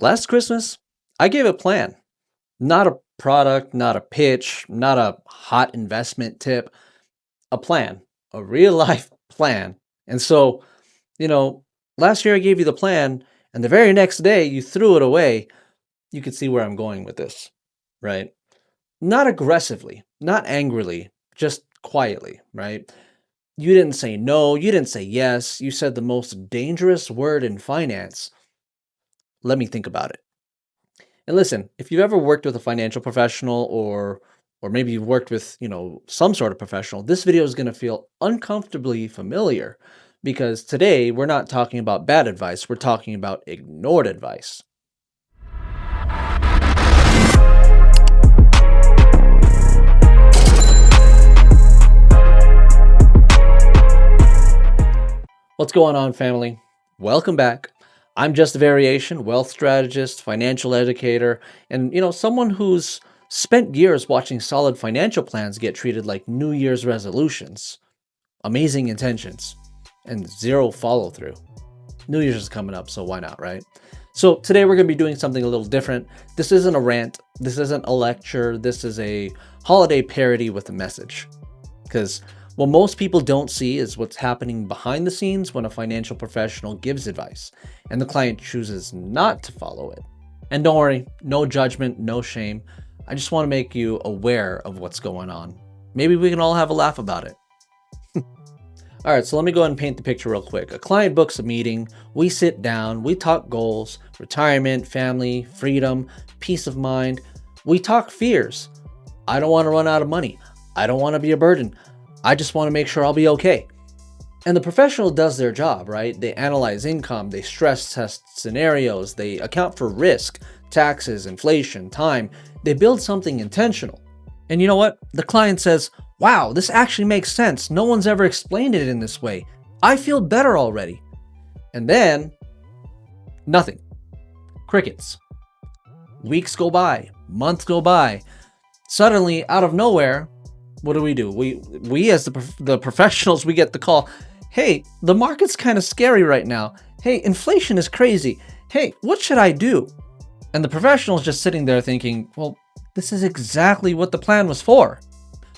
Last Christmas, I gave a plan, not a product, not a pitch, not a hot investment tip, a plan, a real life plan. And so, you know, last year I gave you the plan, and the very next day you threw it away. You can see where I'm going with this, right? Not aggressively, not angrily, just quietly, right? You didn't say no, you didn't say yes. You said the most dangerous word in finance. Let me think about it. And listen, if you've ever worked with a financial professional or maybe you've worked with, some sort of professional, this video is going to feel uncomfortably familiar because today we're not talking about bad advice, we're talking about ignored advice. What's going on, family? Welcome back. I'm JustAVariation, wealth strategist, financial educator, and someone who's spent years watching solid financial plans get treated like New Year's resolutions, amazing intentions, and zero follow through. New Year's is coming up, so why not, right? So today we're going to be doing something a little different. This isn't a rant, this isn't a lecture, this is a holiday parody with a message. Because what most people don't see is what's happening behind the scenes when a financial professional gives advice and the client chooses not to follow it. And don't worry, no judgment, no shame. I just want to make you aware of what's going on. Maybe we can all have a laugh about it. All right, so let me go ahead and paint the picture real quick. A client books a meeting, we sit down, we talk goals, retirement, family, freedom, peace of mind. We talk fears. I don't want to run out of money. I don't want to be a burden. I just want to make sure I'll be okay. And the professional does their job, right? They analyze income, they stress test scenarios, they account for risk, taxes, inflation, time. They build something intentional. And you know what? The client says, wow, this actually makes sense. No one's ever explained it in this way. I feel better already. And then, nothing. Crickets. Weeks go by, months go by. Suddenly, out of nowhere, what do? We as the professionals, we get the call. Hey, the market's kind of scary right now. Hey, inflation is crazy. Hey, what should I do? And the professional's just sitting there thinking, well, this is exactly what the plan was for.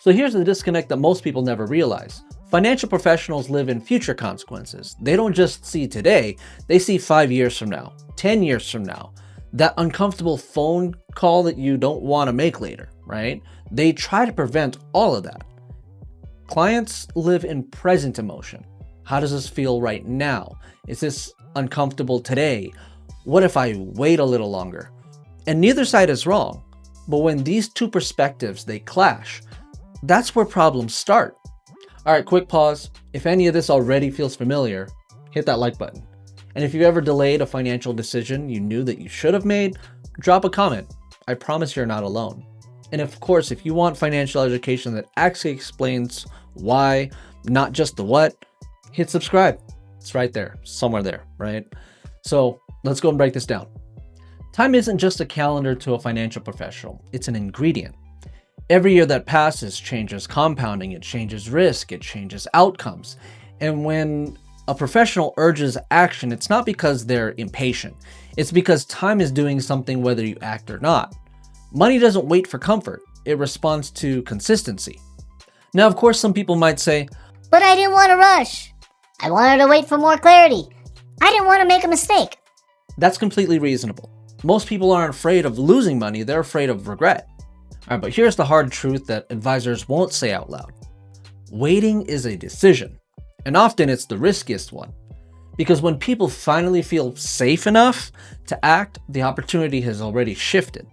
So here's the disconnect that most people never realize. Financial professionals live in future consequences. They don't just see today, they see 5 years from now, 10 years from now. That uncomfortable phone call that you don't want to make later, right? They try to prevent all of that. Clients live in present emotion. How does this feel right now? Is this uncomfortable today? What if I wait a little longer? And neither side is wrong. But when these two perspectives, they clash, that's where problems start. All right, quick pause. If any of this already feels familiar, hit that like button. And if you've ever delayed a financial decision you knew that you should have made, drop a comment. I promise you're not alone. And of course, if you want financial education that actually explains why, not just the what, hit subscribe. It's right there, somewhere there, right? So let's go and break this down. Time isn't just a calendar to a financial professional. It's an ingredient. Every year that passes changes compounding, it changes risk, it changes outcomes. And when a professional urges action, it's not because they're impatient. It's because time is doing something whether you act or not. Money doesn't wait for comfort. It responds to consistency. Now, of course, some people might say, but I didn't want to rush. I wanted to wait for more clarity. I didn't want to make a mistake. That's completely reasonable. Most people aren't afraid of losing money, they're afraid of regret. All right, but here's the hard truth that advisors won't say out loud. Waiting is a decision, and often it's the riskiest one. Because when people finally feel safe enough to act, the opportunity has already shifted.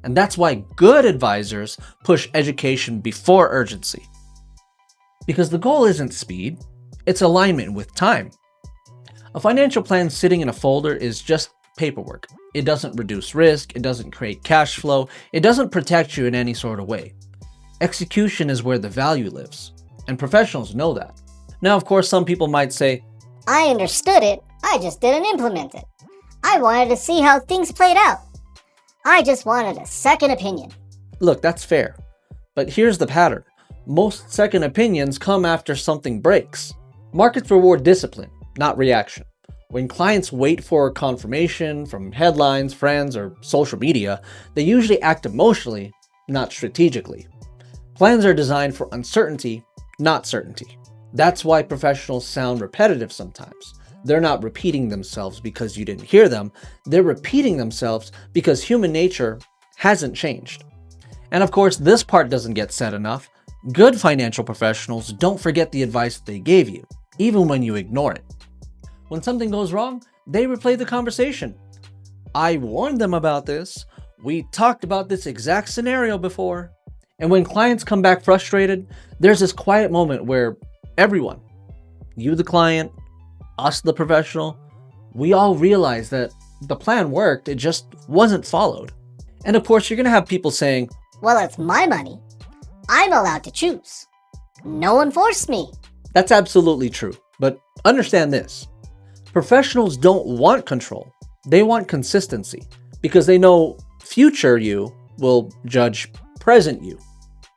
And that's why good advisors push education before urgency. Because the goal isn't speed, it's alignment with time. A financial plan sitting in a folder is just paperwork. It doesn't reduce risk, it doesn't create cash flow, it doesn't protect you in any sort of way. Execution is where the value lives, and professionals know that. Now, of course, some people might say, I understood it, I just didn't implement it. I wanted to see how things played out. I just wanted a second opinion. Look, that's fair. But here's the pattern. Most second opinions come after something breaks. Markets reward discipline, not reaction. When clients wait for confirmation from headlines, friends, or social media, they usually act emotionally, not strategically. Plans are designed for uncertainty, not certainty. That's why professionals sound repetitive sometimes. They're not repeating themselves because you didn't hear them. They're repeating themselves because human nature hasn't changed. And of course, this part doesn't get said enough. Good financial professionals don't forget the advice they gave you, even when you ignore it. When something goes wrong, they replay the conversation. I warned them about this. We talked about this exact scenario before. And when clients come back frustrated, there's this quiet moment where everyone, you the client, us the professional, we all realize that the plan worked, it just wasn't followed. And of course, you're going to have people saying, Well, it's my money. I'm allowed to choose. No one forced me. That's absolutely true. But understand this. Professionals don't want control. They want consistency because they know future you will judge present you.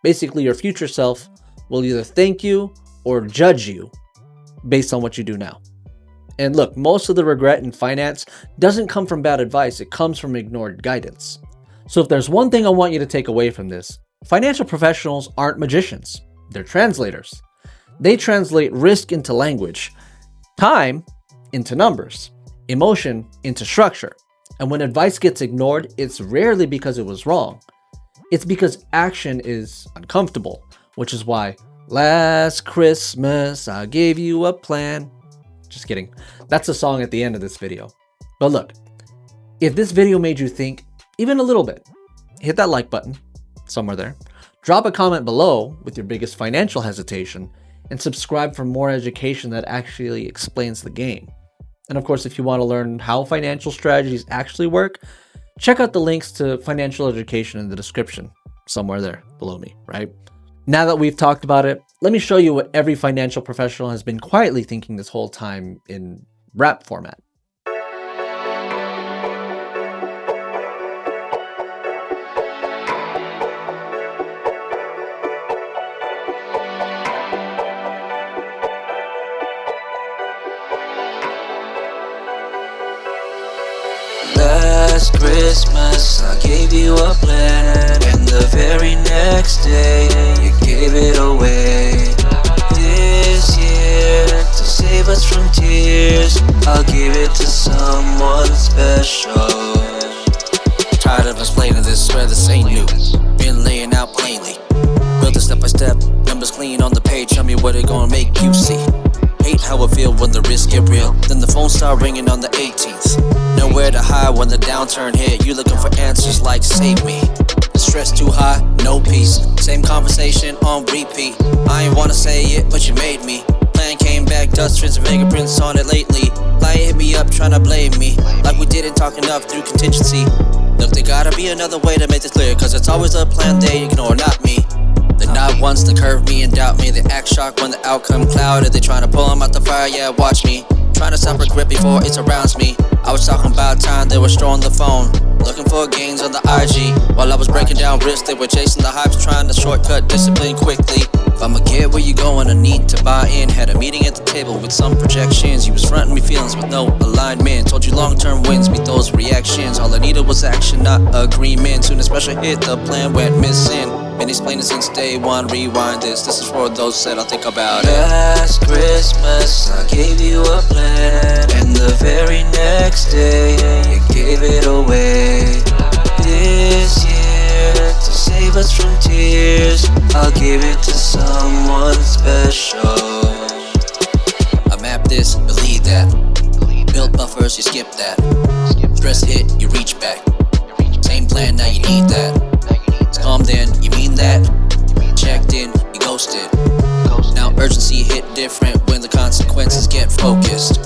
Basically, your future self will either thank you or judge you based on what you do now. And look, most of the regret in finance doesn't come from bad advice. It comes from ignored guidance. So if there's one thing I want you to take away from this, financial professionals aren't magicians. They're translators. They translate risk into language, time into numbers, emotion into structure. And when advice gets ignored, it's rarely because it was wrong. It's because action is uncomfortable, which is why last Christmas I gave you a plan. Just kidding. That's the song at the end of this video. But look, if this video made you think even a little bit, hit that like button somewhere there. Drop a comment below with your biggest financial hesitation and subscribe for more education that actually explains the game. And of course, if you want to learn how financial strategies actually work, check out the links to financial education in the description somewhere there below me, right? Now that we've talked about it, let me show you what every financial professional has been quietly thinking this whole time in rap format. Last Christmas I gave you a plan, and the very next day you gave it away. This year, to save us from tears, I'll give it to someone special. Tired of explaining this, swear this ain't new. Been laying out plainly. Build it step by step, numbers clean on the page, tell me what it gonna make you see. Hate how it feel when the risks get real. Then the phone start ringing on the 18th. Nowhere to hide when the downturn hit. You looking for answers like save me. The stress too high, no peace. Same conversation on repeat. I ain't wanna say it, but you made me. Plan came back, dust prints and fingerprints on it lately. Lie hit me up, tryna blame me. Like we didn't talk enough through contingency. Look, there gotta be another way to make this clear, cause it's always a plan they ignore, not me. They're not ones to curve me and doubt me. They act shocked when the outcome clouded. They tryna pull them out the fire, yeah, watch me. Trying to stop regret before it surrounds me. I was talking about time, they were strolling the phone, looking for gains on the IG. While I was breaking down risks, they were chasing the hypes, trying to shortcut discipline quickly. If I'ma get where you going, I need to buy in. Had a meeting at the table with some projections. You was fronting me feelings with no alignment. Told you long-term wins beat those reactions. All I needed was action, not agreement. Soon as pressure hit, the plan went missing. Been explaining since day one, rewind this. This is for those that I'll think about it. Last Christmas, I gave you a plan, and the very next day, you gave it away. This year, to save us from tears, I'll give it to someone special. I mapped this, believe that. Built buffers, you skip that. Stress hit, you reach back. Same plan, now you need that. Calm then, you mean that? Checked in, you ghosted. Now urgency hit different when the consequences get focused.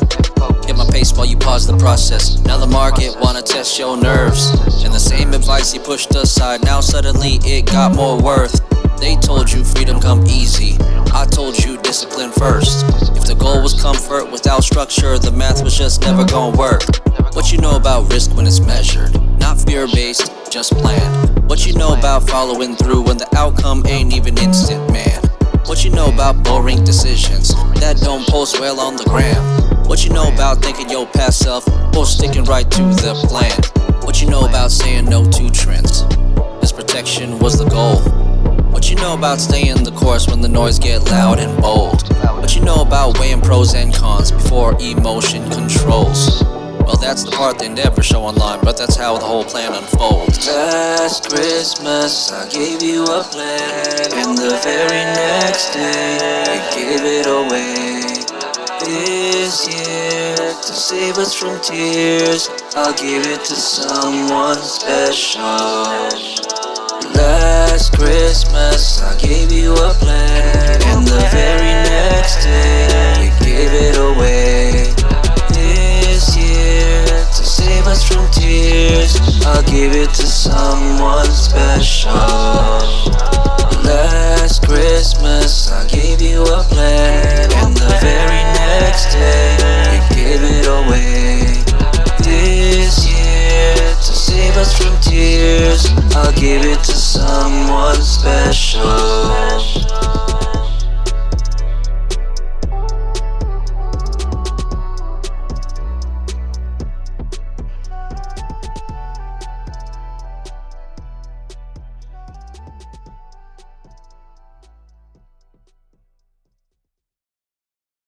Hit my pace while you pause the process. Now the market wanna test your nerves. And the same advice you pushed aside, now suddenly it got more worth. They told you freedom come easy, I told you discipline first. If the goal was comfort without structure, the math was just never gonna work. What you know about risk when it's measured, not fear-based, just planned. What you know about following through when the outcome ain't even instant, man. What you know about boring decisions that don't post well on the gram. What you know about thinking your past self or sticking right to the plan? What you know about saying no to trends? As protection was the goal. What you know about staying the course when the noise get loud and bold? What you know about weighing pros and cons before emotion controls? Well, that's the part they never show online, but that's how the whole plan unfolds. Last Christmas, I gave you a plan, and the very next day, you gave it away. This year, to save us from tears, I'll give it to someone special. Last Christmas, I gave you a plan, and the very next day, you gave it away. This year, to save us from tears, I'll give it to someone special. Last Christmas, I gave you a plan, and the very next day, you gave it away. This year, to save us from tears, I'll give it to someone special.